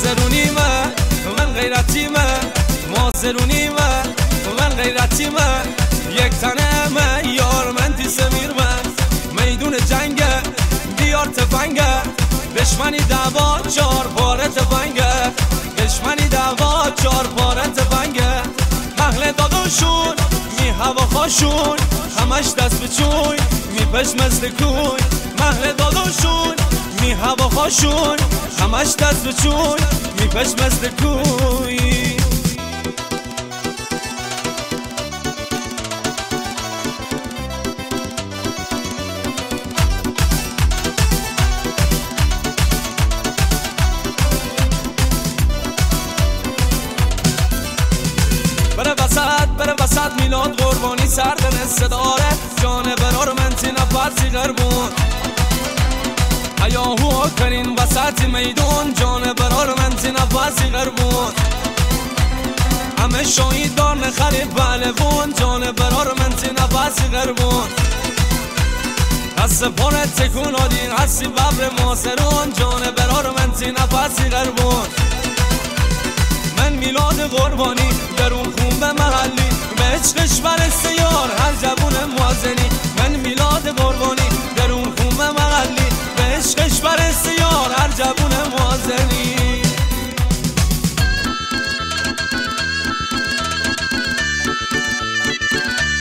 مازرونیمه من غیرتیمه مازرونیمه من غیرتیمه یک تنمه یار من تی سمیرمه میدون جنگه دیار تفنگه دشمنی دعوا چار پاره تفنگه دشمنی دعوا چار پاره تفنگه اهل داداشون می هوا خاشون همش دست به چوی می پش مثل کوی اهل داداشون می هوا خاشون همش دست به چوی می پش مثل کوی بره وسط میلاد قربانی سردن صداره جان برار من تی نفرسی غربون هیاهو کنین وسط میدون جان برار من تی نفرسی غربون همه شاید دار نخری بلبون جان برار من تی نفرسی غربون دست پاره تکون آدین هستی ببر ماسرون جان برار من تی نفرسی غربون من میلاد قربانی درون خون به محلی به عشقش برسته یار هر جوون موازنی من میلاد قربانی